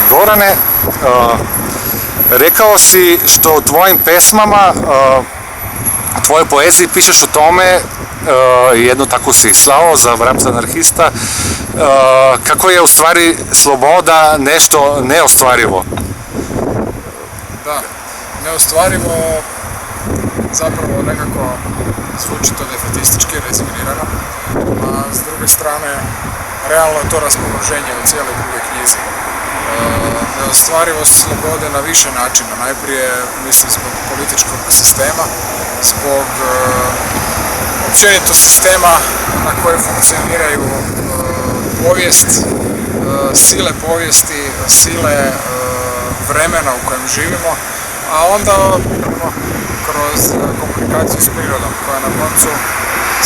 Gorane, rekao si što u tvojim pesmama, tvojoj poeziji pišeš o tome, jednu takvu si slao za Vrapca anarhista, kako je u stvari sloboda nešto neostvarivo. Da, neostvarivo zapravo nekako zvuči to defetistički, rezignirano, a s druge strane realno je to raspoloženje u cijeloj drugoj knjizi. Neostvarivost slobode na više načina, najprije mislim zbog političkog sistema, zbog općenito sistema na koje funkcioniraju povijest, sile povijesti, sile vremena u kojem živimo, a onda kroz komunikaciju s prirodom koja na koncu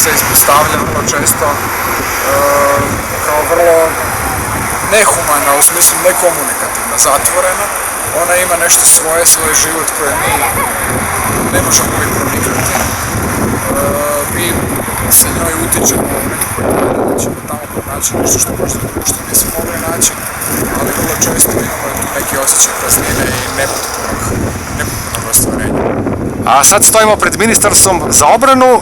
se ispostavlja vrlo često kao vrlo nehumana, u smislu nekomunikativna, zatvorena. Ona ima nešto svoje, svoj život koje mi ne možemo uvijek proniknuti. Mi se njoj utičemo u nekakvoj tajni, da ćemo tamo pronaći nešto što možda što nismo mogli naći, ali vrlo često imamo tu neki osjećaj praznine i nepotpunog ostvarenja. A sad stojimo pred Ministarstvom za obranu.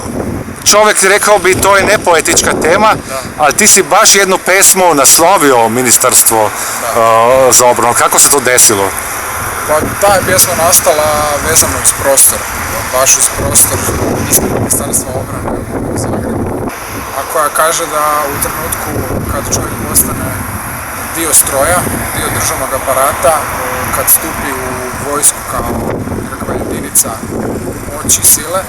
Čovjek rekao bi to je nepoetička tema, ali ti si baš jednu pesmu naslovio Ministarstvo za obranu. Kako se to desilo? Pa ta je pjesma nastala vezano uz prostor, baš uz prostor ispred Ministarstva obrane u Zagrebu. A koja kaže da u trenutku kad čovjek postane dio stroja, dio državnog aparata, kad stupi u vojsku kao nekakva jedinica moći i sile,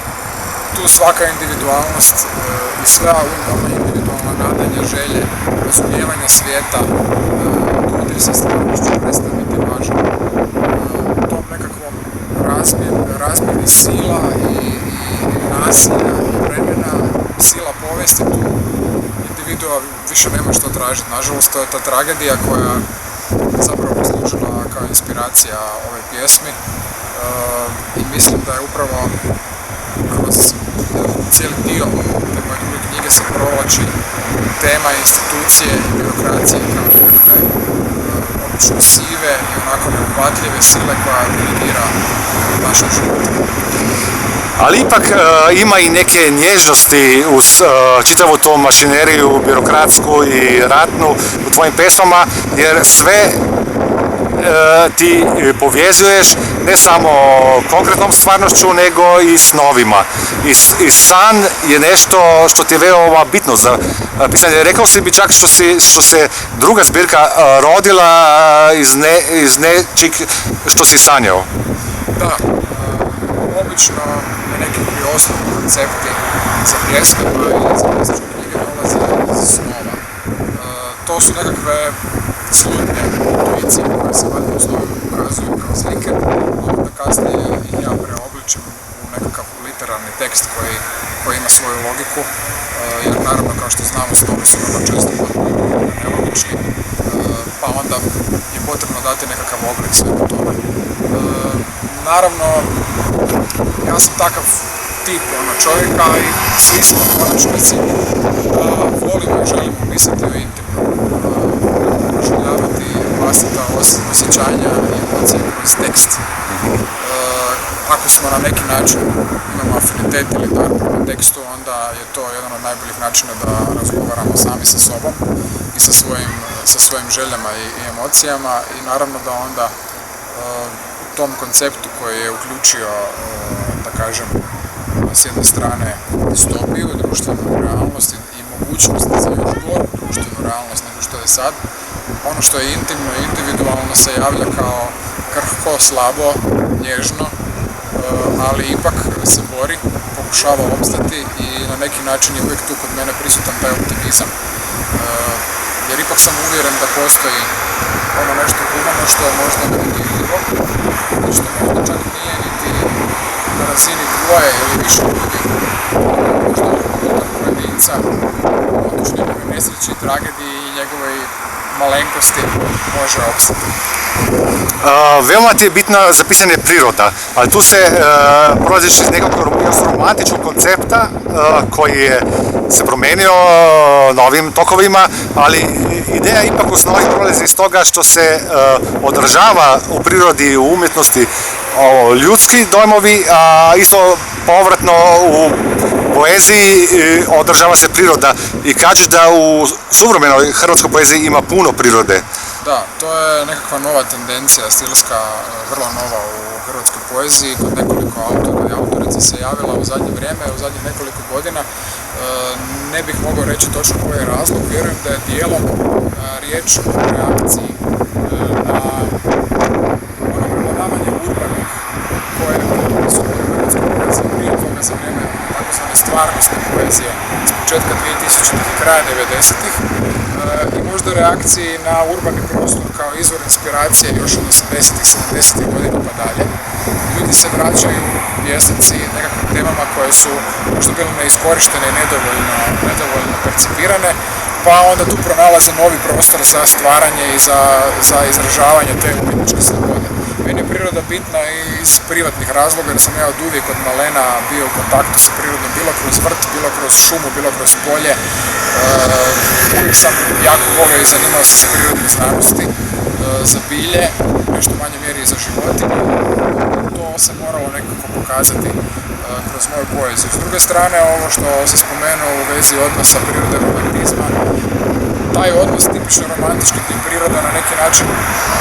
tu svaka individualnost i sva ona individualna nadanja, želje, razumijevanja svijeta, dodir sa stvarnošću prestaje biti važno. U tom nekakvom razmjeni sila i nasilja i vremena, sila povijesti, tu individua više nema što tražiti. Nažalost, to je ta tragedija koja je zapravo poslužila kao inspiracija ove pjesmi i mislim da je upravo kroz cijeli dio te moje druge knjige se provlači tema institucije i birokracije kao nekakve obično sive i onako neuhvatljive sile koja dirigira naše živote. Ali ipak ima i neke nježnosti uz čitavu tu mašineriju birokratsku i ratnu u tvojim pesmama, jer sve ti povezuješ ne samo konkretnom stvarnošću, nego i snovima. I san je nešto što ti je veoma bitno za pisanje. Rekao si mi čak što se druga zbirka rodila iz nečeg što si sanjao. Da, obično nekakvi osnovni koncepti za pjesme ili za pjesničke knjige dolaze iz snova. To su nekakve slutnje intuicije koje se valjda u snovima ukazuju kao slike, onda kasnije ih ja preobličim u nekakav literarni tekst koji ima svoju logiku, jer naravno kao što znamo snovi su vrlo često potpuno nelogični, pa onda je potrebno dati nekakav oblik svemu tome. Naravno, ja sam takav tip čovjeka i svi smo u konačnici volimo i želimo pisati o intimnom, proživljavati vlastita osjećanja i emocije kroz tekst. Ako smo na neki način imamo afinitet ili dar prema tekstu, onda je to jedan od najboljih načina da razgovaramo sami sa sobom i sa svojim željama i emocijama i naravno da onda u tom konceptu koji je uključio, da kažem, s jedne strane distopiju, društvenu realnost i mogućnost za još goru društvenu realnost nego što je sad. Ono što je intimno i individualno se javlja kao krhko, slabo, nježno, ali ipak se bori, pokušava opstati i na neki način je uvijek tu kod mene prisutan taj optimizam. Jer ipak sam uvjeren da postoji ono nešto humano što je možda nedodirljivo, što možda čak nije niti na razini dvoje ili više ljudi, možda unutar pojedinca, unatoč njegove nesreći, tragediji i njegovoj malenkosti može opstati. Veoma ti je bitna za pisanje priroda, ali tu se prolaziš iz nekog romantičkog koncepta koji je se promenio novim tokovima, ali ideja ipak u osnovi prolazi iz toga što se održava u prirodi, u umjetnosti ljudski dojmovi, a isto povratno u poeziji održava se priroda i kažeš da u suvremenoj hrvatskoj poeziji ima puno prirode. Da, to je nekakva nova tendencija, stilska, vrlo nova u hrvatskoj poeziji. Kod nekoliko autora i autorica se javila u zadnje vrijeme, u zadnjih nekoliko godina. Ne bih mogao reći točno koji je razlog, vjerujem da je dijelom riječ o reakciji na ono prevladavanje urbanih koje su u hrvatskoj poeziji prije toga za vrijeme takozvane stvarnostne poezije s početka 2000-ih i kraja 90-ih. I možda reakciji na urbani prostor kao izvor inspiracije još od 80-ih, 70-ih godina pa dalje. Ljudi se vraćaju pjesnici nekakvim temama koje su možda bile neiskorištene i nedovoljno percipirane, pa onda tu pronalaze novi prostor za stvaranje i za izražavanje te umjetničke slobode. Meni je priroda bitna i iz privatnih razloga, jer sam ja od uvijek od malena bio u kontaktu sa prirodom, bilo kroz vrt, bilo kroz šumu, bilo kroz polje. Uvijek sam jako volio i zanimao se za prirodne znanosti, za bilje, nešto manje mjeri i za životinje. To se moralo nekako pokazati kroz moju poeziju. S druge strane, ovo što se spomenuo u vezi odnosa prirode i romantizma, taj odnos tipično romantički gdje priroda na neki način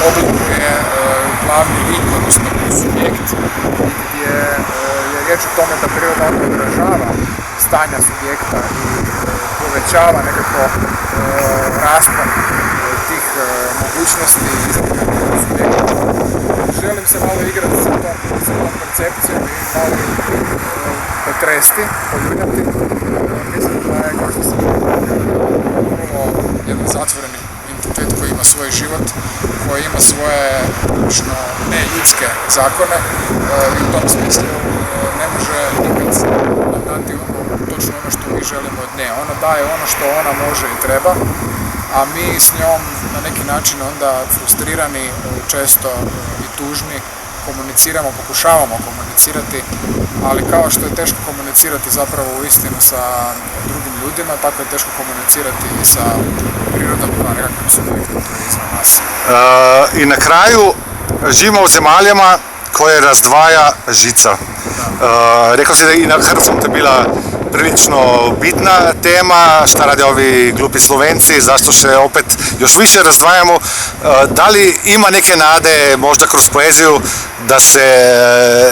oblikuje glavni lik, odnosno subjekt, gdje je riječ o tome da priroda odražava stanja subjekta i povećava nekako raspon tih mogućnosti i subjekta. Želim se malo igrati sa tom percepcijom i malo potresti, poljuljati. Mislim da je, kao što sam vrlo jedan zatvoreni entitet koji ima svoj život, koji ima svoje prilično neljudske zakone i u tom smislu ne može nikad nam dati točno ono što mi želimo od nje. Ona daje ono što ona može i treba, a mi s njom na neki način onda frustrirani, često i tužni, komuniciramo, pokušavamo komunicirati, ali kao što je teško komunicirati zapravo u istinu sa drugim ljudima, tako je teško komunicirati i sa prirodom kao nekakvim subjektom koji je izvan nas. I na kraju, živimo u zemaljama koje razdvaja žica. Rekao si da i na hrvatskom to je bila prilično bitna tema, šta rade ovi glupi Slovenci, zašto se opet još više razdvajamo. Da li ima neke nade, možda kroz poeziju, da se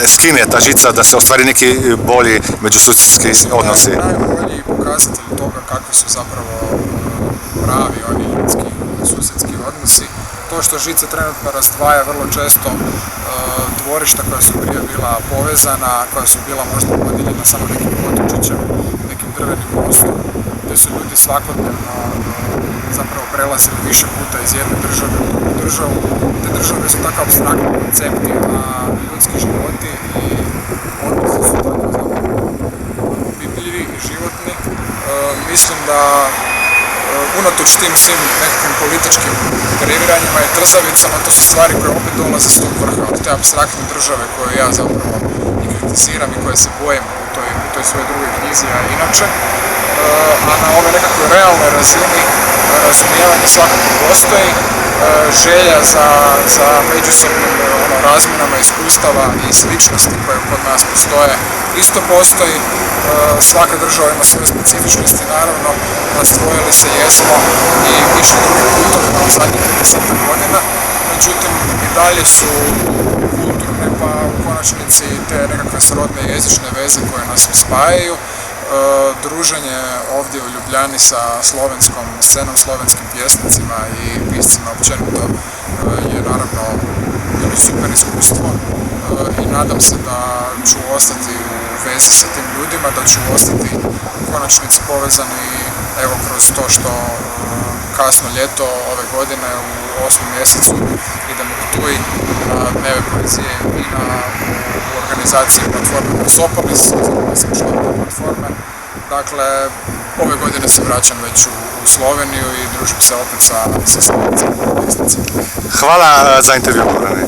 skine ta žica, da se ostvari neki bolji međususjedski odnosi? Najbolji pokazatelj toga kakvi su zapravo pravi oni ljudski susjedski odnosi. To što žica trenutno razdvaja vrlo često dvorišta koja su prije bila povezana, koja su bila možda podijeljena samo nekim potočićem, nekim drvenim mostom, gdje su ljudi svakodnevno zapravo prelazili više puta iz jedne države u drugu državu. Te države su tako apstraktni koncepti, a ljudski životi i odnosi su tako zapravo bibljivi i životni. Mislim da unatoč tim svim nekakvim političkim previranjima i trzavicama, to su stvari koje opet dolaze s tog vrha, od te apstraktne države koju ja zapravo i kritiziram i koje se bojim u toj svojoj drugoj knjizi, a inače. A na ove nekakvoj realnoj razini razumijevanje svakako postoji, želja za međusobnim razmjenama iskustava i sličnosti koje kod nas postoje isto postoji. Svaka država ima svoje specifičnosti, naravno, razdvojili se jesmo i išli drugim putom u zadnjih 30 godina, međutim i dalje su kulturne, pa u konačnici te nekakve srodne jezične veze koje nas spajaju. Druženje ovdje u Ljubljani sa slovenskom scenom, slovenskim pjesnicima i piscima općenito je naravno bilo super iskustvo i nadam se da ću ostati u vezi sa tim ljudima, da ću ostati u konačnici povezani evo kroz to što kasno ljeto ove godine u 8. mjesecu idemo u Ptuj na Dneve poezije i na organizaciji platforme Persepolis, oziroma sam član te platforme. Dakle, ove godine se vraćam već u Sloveniju i družim se opet sa slovencima. Hvala za intervju, Gorane.